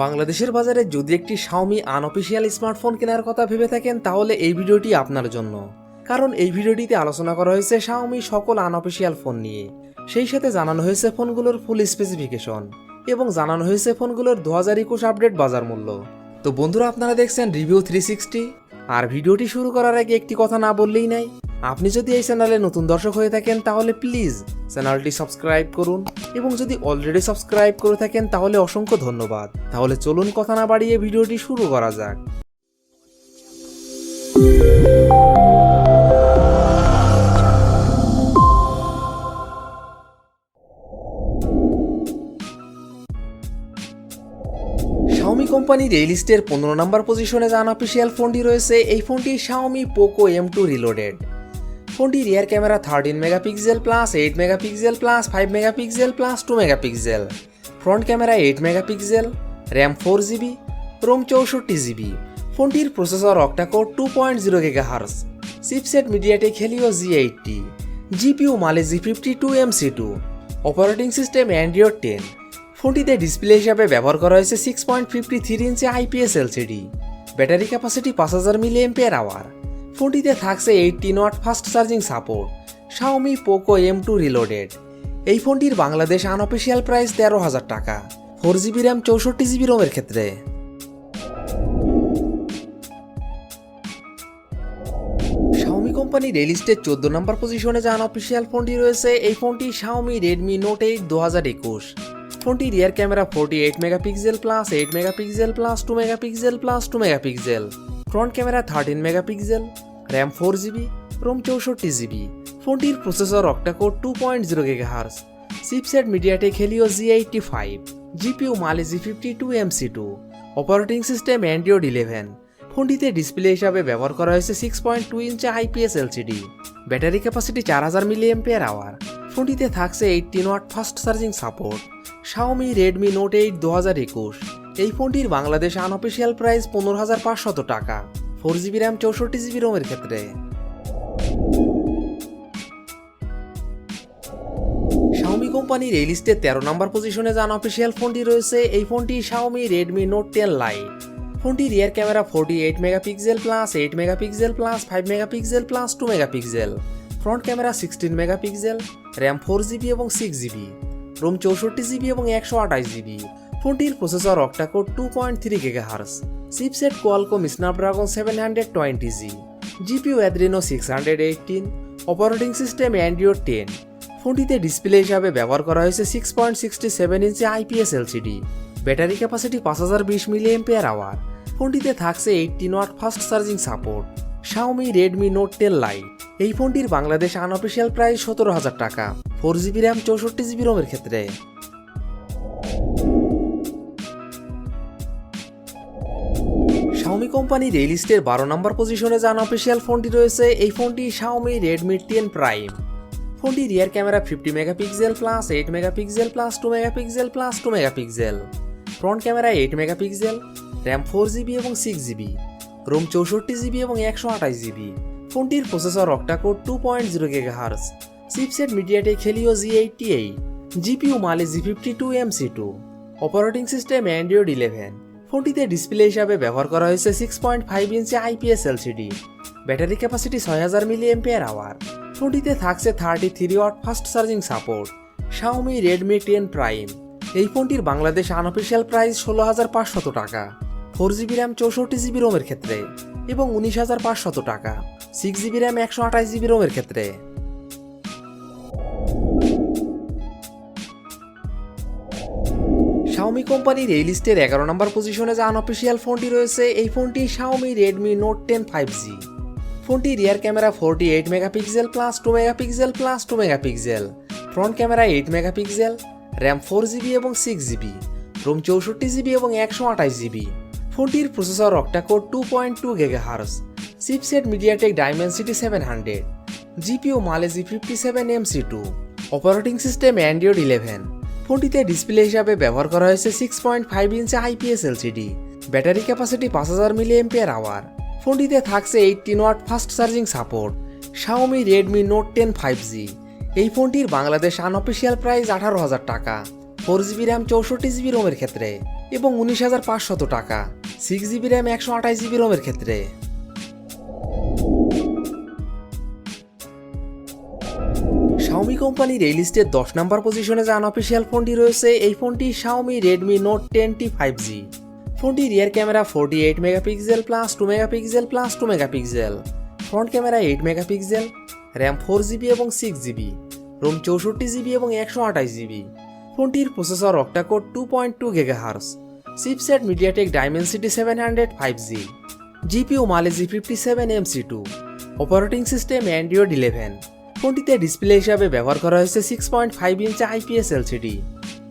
বাংলাদেশের বাজারে যদি একটি শাওমি আনঅফিশিয়াল স্মার্টফোন কেনার কথা ভেবে থাকেন তাহলে এই ভিডিওটি আপনার জন্য। কারণ এই ভিডিওটিতে আলোচনা করা হয়েছে শাওমি সকল আনঅফিশিয়াল ফোন নিয়ে, সেই সাথে জানানো হয়েছে ফোনগুলোর ফুল স্পেসিফিকেশন এবং জানানো হয়েছে ফোনগুলোর 2021 আপডেট বাজার মূল্য। তো বন্ধুরা, আপনারা দেখছেন রিভিউ 360। আর ভিডিওটি শুরু করার আগে একটি কথা না বললেই নাই, আপনি যদি এই চ্যানেলে নতুন দর্শক হয়ে থাকেন তাহলে প্লিজ চ্যানেলটি সাবস্ক্রাইব করুন, এবং যদি অলরেডি সাবস্ক্রাইব করে থাকেন তাহলে অসংখ্য ধন্যবাদ। তাহলে চলুন কথা না বাড়িয়ে ভিডিওটি শুরু করা যাক। শাওমি কোম্পানির এই লিস্টের 15 নম্বর পজিশনে যে আনঅফিশিয়াল ফোনটি রয়েছে, এই ফোনটি শাওমি পোকো M2 রিলোডেড। ফোনটি rear camera 13 megapixel plus 8 megapixel plus 5 megapixel plus 2 megapixel, front camera 8 megapixel, RAM 4GB, ROM 64GB। ফোনটির processor octa-core 2.0 GHz, chipset MediaTek Helio G80, GPU Mali G52 MC2, operating system Android 10। ফোনটিতে display হিসাবে ব্যবহার করা হয়েছে 6.53 inch IPS LCD, battery capacity 5000 mAh। ফোনটিতে থাকছে 18 watt fast charging support. Xiaomi Poco M2 reloaded. এই ফোনটির বাংলাদেশ আনঅফিশিয়াল প্রাইস 13,000 টাকা, 4GB র্যাম 64GB রোমের ক্ষেত্রে। শাওমি কোম্পানির এই লিস্টের 14 নম্বর পজিশনে যে আনঅফিশিয়াল ফোনটি রয়েছে, এই ফোনটি শাওমি রেডমি নোট 8 2021। ফোনটি rear camera 48 megapixel plus 8 megapixel plus 2 megapixel plus 2 megapixel, front camera 13 megapixel, RAM 4GB, ROM 64GB। ফোনটির processor octa-core 2.0 GHz, chipset MediaTek Helio G85, GPU Mali G52 MC2, operating system Android 11। ফোনটিতে display হিসাবে ব্যবহার করা হয়েছে 6.2 inch IPS LCD, battery capacity 4000 mAh। ফোনটিতে থাকছে 18 watt fast charging support. Xiaomi Redmi Note 8 2021। এই ফোনটির বাংলাদেশ আনঅফিশিয়াল প্রাইস 15,500 টাকা, 4GB র্যাম 64GB রোমের ক্ষেত্রে। শাওমি কোম্পানির এই লিস্টে 13 নম্বর পজিশনে যে আনঅফিশিয়াল ফোনটি রয়েছে, এই ফোনটি শাওমি রেডমি নোট 10 লাইট। ফোনটি rear camera 48 megapixel plus 8 megapixel plus 5 megapixel plus 2 megapixel, front camera 16 megapixel, RAM 4GB এবং 6GB, রোম 64GB এবং 128GB। ফোনটির processor octa core 2.3 GHz, chipset Qualcomm Snapdragon 720G, GPU Adreno 618, operating system Android 10। ফোনটিতে display হিসাবে ব্যবহার করা হয়েছে 6.67 inch IPS LCD, battery capacity 5020 mAh। ফোনটিতে থাকছে 18 watt fast charging support. Xiaomi Redmi note 10 light. এই ফোনটির বাংলাদেশ আনঅফিশিয়াল প্রাইস 17,000 টাকা, 4GB র্যাম 64GB রোমের ক্ষেত্রে। শাওমি কোম্পানির এই লিস্টের 12 নম্বর পজিশনে যে আনঅফিশিয়াল ফোনটি রয়েছে, এই ফোনটি শাওমি রেডমি 10 প্রাইম। ফোনটি rear camera 50 megapixel plus 8 megapixel plus 2 megapixel plus 2 megapixel, front camera 8 megapixel, RAM 4GB এবং 6GB, রোম 64GB এবং 128GB। ফোনটির processor octa-core 2.0 GHz, chipset MediaTek Helio G88, GPU Mali G52 MC2, operating system Android 11। ফোনটিতে display হিসাবে ব্যবহার করা হয়েছে 6.5 inch IPS LCD, battery capacity 6000 mAh। ফোনটিতে থাকছে 33 watt fast charging support. Xiaomi Redmi 10 prime. এই ফোনটির বাংলাদেশ আনঅফিশিয়াল প্রাইস 16,500 টাকা, 4GB র্যাম 64GB রোমের ক্ষেত্রে এবং 19,500 টাকা, 6GB র্যাম 128GB রোমের ক্ষেত্রে। শাওমি কোম্পানির এই লিস্টের 11 নম্বর পজিশনে যে আনঅফিশিয়াল ফোনটি রয়েছে, এই ফোনটি শাওমি রেডমি নোট 10 5G। ফোনটি rear camera 48 megapixel plus 2 megapixel plus 2 megapixel, front camera 8 megapixel, RAM 4GB এবং 6GB, রোম 64GB এবং 128GB। ফোনটির processor octa-core 2.2 GHz, chipset MediaTek Dimensity 700, GPU মালে G57 MC2, operating system Android 11। ফোনটিতে display হিসাবে ব্যবহার করা হয়েছে 6.5 inch IPS LCD, battery capacity 5000 mAh। ফোনটিতে থাকছে 18 watt fast charging support. Xiaomi Redmi note 10 5G। এই ফোনটির বাংলাদেশ আনঅফিশিয়াল প্রাইস 18,000 টাকা, 4GB র্যাম 64GB রোমের ক্ষেত্রে। এবং 19,500 টাকা 6GB র্যাম 128GB রোমের ক্ষেত্রে। Xiaomi কোম্পানির এই লিস্টের 10 নম্বর পজিশনে যে আনঅফিশিয়াল ফোনটি রয়েছে এই ফোনটি Xiaomi Redmi Note 10T 5G। ফোনটি rear camera 48 megapixel plus 2 megapixel plus 2 megapixel, front camera 8 megapixel, RAM 4GB এবং 6GB, রোম 64GB এবং 128GB। ফোনটির processor octa core 2.2 GHz, chipset MediaTek Dimensity 700 5G, GPU Mali G57 MC2, operating system Android 11। ফোনটিতে display হিসাবে ব্যবহার করা হয়েছে 6.5 inch IPS LCD,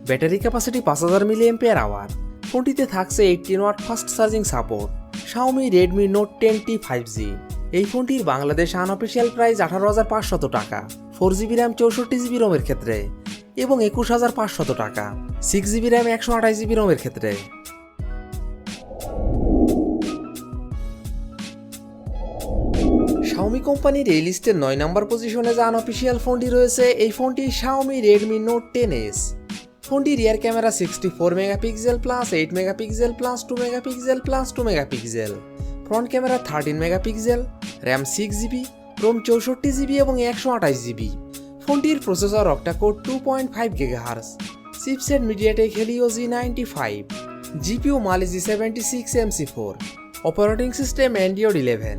battery capacity 5000 mAh। ফোনটিতে থাকছে 18 watt fast charging support. Xiaomi Redmi Note 10T 5G এই ফোনটির বাংলাদেশ আনঅফিশিয়াল প্রাইস 18,500 টাকা 4GB র্যাম 64GB রোমের ক্ষেত্রে এবং 21,500 টাকা 6GB র্যাম 128GB রোমের ক্ষেত্রে। Xiaomi কোম্পানির এই লিস্টের 9 নম্বর পজিশনে যে আনঅফিশিয়াল ফোনটি রয়েছে এই ফোনটি Xiaomi Redmi Note 10S। ফোনটি rear camera 64 megapixel plus 8 megapixel plus 2 megapixel plus 2 megapixel, front camera 13 megapixel, RAM 6GB, ROM 64GB এবং 128GB। ফোনটির processor octa core 2.5 GHz, chipset MediaTek Helio G95, GPU Mali G76 MC4, operating system Android 11।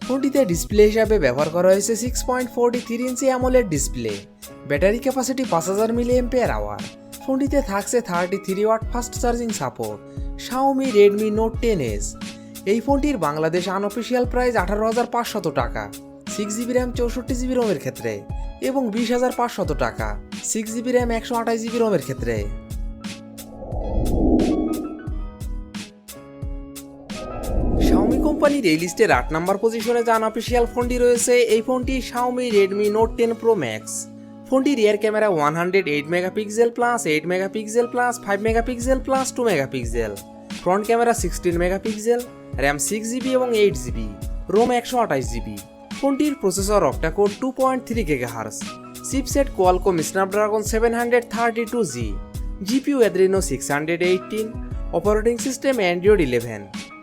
ফোনটিতে display হিসাবে ব্যবহার করা হয়েছে 6.43 inch AMOLED display, battery capacity 5000 mAh। ফোনটিতে থাকছে 33 watt fast charging support. Xiaomi Redmi Note 10S এই ফোনটির বাংলাদেশ আনঅফিশিয়াল প্রাইস 18,500 টাকা 6GB র্যাম 64GB রোমের ক্ষেত্রে এবং 20,500 টাকা 6GB র্যাম 128GB রোমের ক্ষেত্রে। Xiaomi কোম্পানির এই লিস্টের 8 নম্বর পজিশনে যে আনঅফিশিয়াল ফোনটি রয়েছে এই ফোনটি Xiaomi Redmi Note 10 Pro Max। ফোনটি rear camera 108 megapixel plus 8 megapixel plus 5 megapixel plus 2 megapixel, front camera 16 megapixel, RAM 6GB এবং 8GB, রোম 128GB। ফোনটির processor octa core 2.3 GHz, chipset Qualcomm Snapdragon 732G, GPU Adreno 618, operating system Android 11।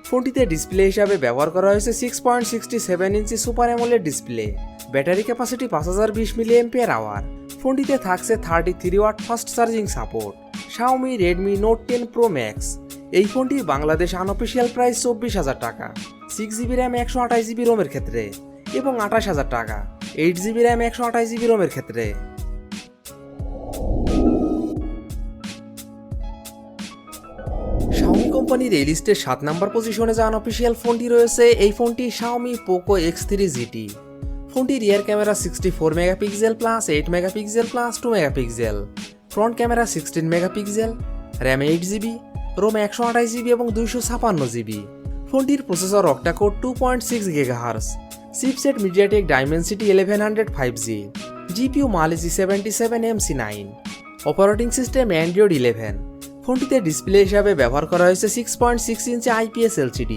ফোনটিতে display হিসাবে ব্যবহার করা হয়েছে 6.67 inch super AMOLED display, battery capacity 5020 mAh। ফোনটিতে থাকছে 33 watt fast charging support. Xiaomi Redmi Note 10 Pro Max এই ফোনটির বাংলাদেশ আনঅফিশিয়াল প্রাইস 24,000 টাকা 6GB র্যাম 128GB রোমের ক্ষেত্রে এবং 28,000 টাকা 8GB র্যাম 128GB রোমের ক্ষেত্রে। Xiaomi কোম্পানির এই লিস্টের 7 নম্বর পজিশনে যে আনঅফিশিয়াল ফোনটি রয়েছে এই ফোনটি Xiaomi Poco X3 GT। ফোনটি rear camera 64 megapixel plus 8 megapixel plus 2 megapixel, front camera 16 megapixel, RAM 8GB, ROM 128GB এবং 256GB। ফোনটির processor octa core 2.6 GHz, chipset MediaTek Dimensity 1100 5G, GPU Mali G77 MC9, operating system Android 11। ফোনটিতে display হিসাবে ব্যবহার করা হয়েছে 6.6 inch IPS LCD,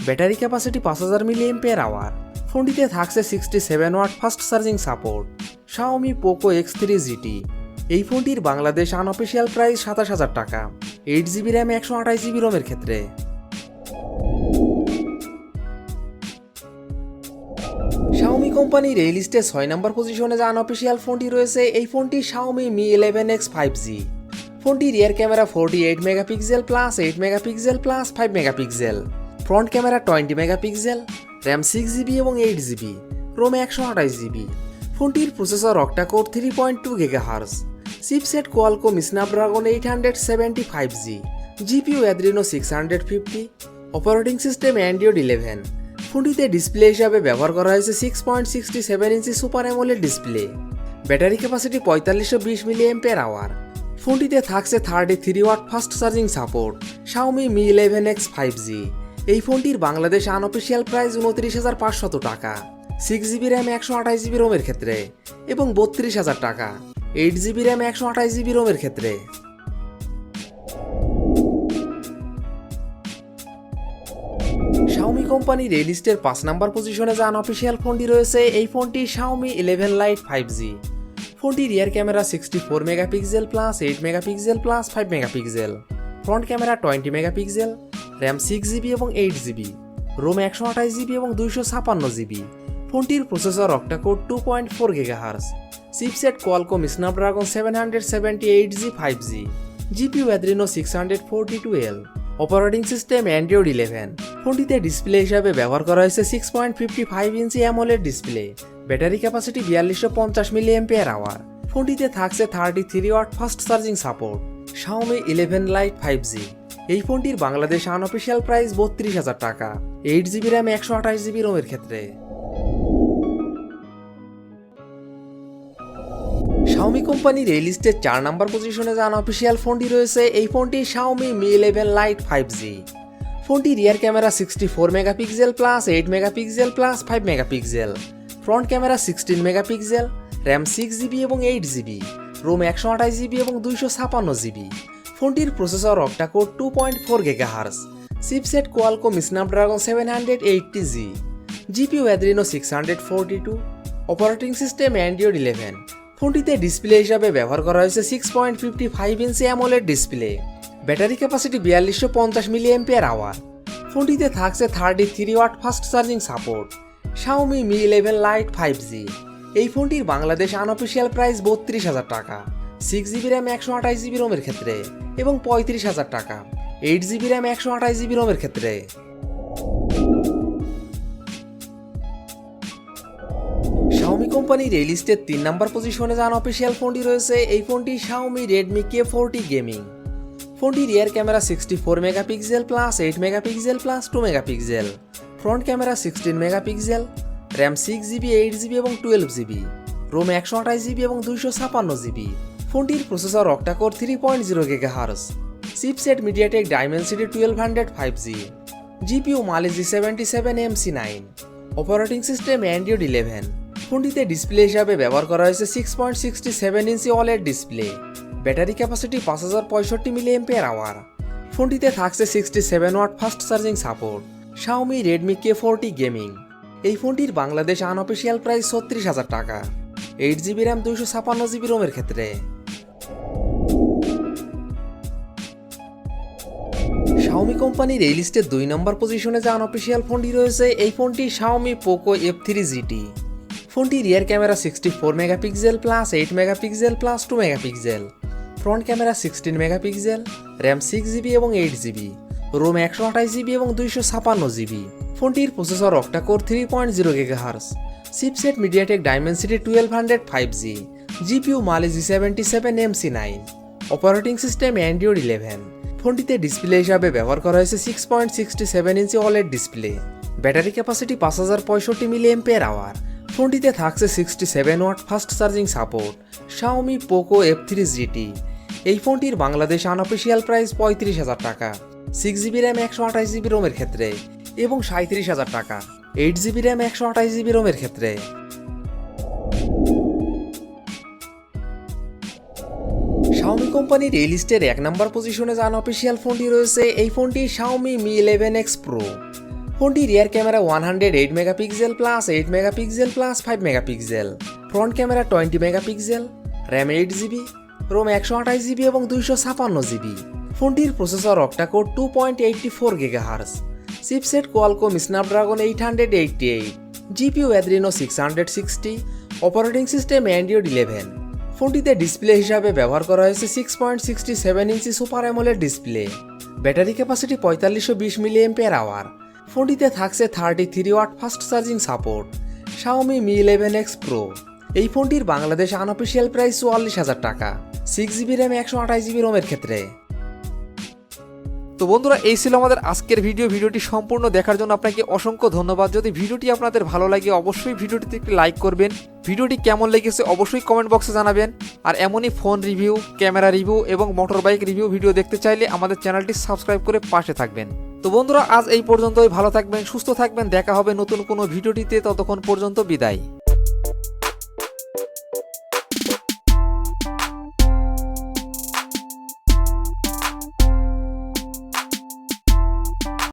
battery capacity 5000 mAh। ফোনটিতে থাকছে 67 watt fast charging support. Xiaomi Poco X3 GT এই ফোনটির বাংলাদেশ আনঅফিশিয়াল প্রাইস 27,000 টাকা 8GB র্যাম 128GB রোমের ক্ষেত্রে। Xiaomi কোম্পানির এই লিস্টে 6 নম্বর পজিশনে যে আনঅফিশিয়াল ফোনটি রয়েছে এই ফোনটি Xiaomi Mi 11X 5G। ফোনটি rear camera 48 megapixel plus 8 megapixel plus 5 megapixel, front camera 20 megapixel, RAM 6GB এবং 8GB, রোম 128GB। ফোনটির processor octa core 3.2 GHz, chipset Qualcomm Snapdragon 875G, GPU Adreno 650, operating system Android 11। ফোনটিতে display হিসাবে ব্যবহার করা হয়েছে 6.67 inch super AMOLED display, battery capacity 4520 mAh। ফোনটিতে থাকছে 33 watt fast charging support. Xiaomi Mi 11X 5G এই ফোনটির বাংলাদেশ আনঅফিশিয়াল প্রাইস 29,500 টাকা 6GB র্যাম 128GB রোমের ক্ষেত্রে এবং 32,000 টাকা 8GB র্যাম 128GB রোমের ক্ষেত্রে। Xiaomi কোম্পানির এই লিস্টের 5 নম্বর পজিশনে যে আনঅফিশিয়াল ফোনটি রয়েছে এই ফোনটি Xiaomi 11 Lite 5G। ফোনটি rear camera 64 megapixel plus 8 megapixel plus 5 megapixel, front camera 20 megapixel, RAM 6GB এবং 8GB, রোম 128GB এবং 256GB। ফোনটির processor octa core 2.4 GHz, chipset Qualcomm Snapdragon 778G 5G, GPU Adreno 642L, operating system Android 11। ফোনটিতে display হিসাবে ব্যবহার করা হয়েছে 6.55 inch AMOLED display. Battery capacity 4250 mAh। ফোনটিতে থাকছে 33 watt fast charging support. Xiaomi 11 Lite 5G। এই ফোনটির বাংলাদেশ আনঅফিসিয়াল প্রাইস 32,000 টাকা, 8GB র্যাম 128GB রোমের ক্ষেত্রে। Xiaomi কোম্পানির এই লিস্টের 4 নম্বর পজিশনে যে আনঅফিসিয়াল ফোনটি রয়েছে, এই ফোনটি Xiaomi Mi 11 Lite 5G। ফোনটি rear camera 64 megapixel plus 8 megapixel plus 5 megapixel, front camera 16 megapixel, RAM 6GB এবং 8GB, রোম 128GB এবং 256GB। ফোনটির processor octa core 2.4 GHz, chipset Qualcomm Snapdragon 780G, GPU Adreno 642, operating system Android 11। ফোনটিতে display হিসাবে ব্যবহার করা হয়েছে 6.55 inch AMOLED display. Battery capacity 4250 mAh। ফোনটিতে থাকছে 33 watt fast charging support. Xiaomi Mi 11 Lite 5G। এই ফোনটির বাংলাদেশ আনঅফিসিয়াল প্রাইস 32,000 টাকা, 6GB র্যাম 128GB রোমের ক্ষেত্রে এবং 35,000 টাকা, 8GB র্যাম 128GB রোমের ক্ষেত্রে। Xiaomi কোম্পানির এই লিস্টের 3 নম্বর পজিশনে যে আনঅফিসিয়াল ফোনটি রয়েছে, এই ফোনটি Xiaomi Redmi K40 গেমিং। ফোনটি rear camera 64 megapixel plus 8 megapixel plus 2 megapixel, front camera 16 megapixel, RAM 6GB 8GB এবং 12GB, রোম 128GB এবং 256GB। ফোনটির processor octa core 3.0 GHz, chipset MediaTek Dimensity 1200 5G, GPU Mali G77MC9, operating system Android 11। ফোনটিতে display হিসাবে ব্যবহার করা হয়েছে 6.67 inch OLED display. Battery capacity 5065 mAh। ফোনটিতে থাকছে 67 watt fast charging support. Xiaomi Redmi K40 gaming. এই ফোনটির বাংলাদেশ আনঅফিসিয়াল প্রাইস 36,000 টাকা, 8GB র্যাম 256GB রোমের ক্ষেত্রে। Xiaomi কোম্পানির এই লিস্টের 2 নম্বর পজিশনে যে আনঅফিসিয়াল ফোনটি রয়েছে, এই ফোনটি Xiaomi Poco F3 GT। ফোনটি rear camera 64 megapixel plus 8 megapixel plus 2 megapixel, front camera 16 megapixel, RAM 6GB এবং 8GB, রোম 128GB এবং 256GB। ফোনটির processor octa core 3.0 GHz, chipset MediaTek Dimensity 1200 5G, GPU Mali G77MC9, operating system Android 11। ফোনটিতে display হিসাবে ব্যবহার করা হয়েছে 6.67 inch OLED display. Battery capacity 5065 mAh। ফোনটিতে থাকছে 67 watt fast charging support. Xiaomi Poco F3 GT। এই ফোনটির বাংলাদেশ আনঅফিসিয়াল প্রাইস 35,000 টাকা, 6GB র্যাম 128GB রোমের ক্ষেত্রে এবং 37,000 টাকা, 8GB র্যাম 128GB রোমের ক্ষেত্রে। Xiaomi কোম্পানির এই লিস্টের 1 নম্বর পজিশনে যে আনঅফিসিয়াল ফোনটি রয়েছে, এই ফোনটি Xiaomi Mi 11X Pro। ফোনটি rear camera 108 megapixel plus 8 megapixel plus 5 megapixel, front camera 20 megapixel, RAM 8GB, ROM 128GB এবং 256GB। ফোনটির processor octa core 2.84 GHz, chipset Qualcomm Snapdragon 888, GPU Adreno 660, operating system Android 11। ফোনটিতে display হিসাবে ব্যবহার করা হয়েছে 6.67 inch super AMOLED display. Battery capacity 4520 mAh। ফোনটিতে থাকছে 33 watt fast charging support. Xiaomi Mi 11X Pro। এই ফোনটির বাংলাদেশ আনঅফিসিয়াল প্রাইস 44,000 টাকা, 6GB র্যাম 128GB রোমের ক্ষেত্রে। তো বন্ধুরা, এই ছিল আমাদের আজকের ভিডিওটি সম্পূর্ণ দেখার জন্য আপনাকে অসংখ্য ধন্যবাদ। যদি ভিডিওটি আপনাদের ভালো লাগে অবশ্যই ভিডিওটিতে একটি লাইক করবেন। ভিডিওটি কেমন লেগেছে অবশ্যই কমেন্ট বক্সে জানাবেন। আর এমনই ফোন রিভিউ, ক্যামেরা রিভিউ এবং মোটর বাইক রিভিউ ভিডিও দেখতে চাইলে আমাদের চ্যানেলটি সাবস্ক্রাইব করে পাশে থাকবেন। তো বন্ধুরা, আজ এই পর্যন্তই। ভালো থাকবেন, সুস্থ থাকবেন। দেখা হবে নতুন কোনো ভিডিওটিতে। ততক্ষণ পর্যন্ত বিদায়।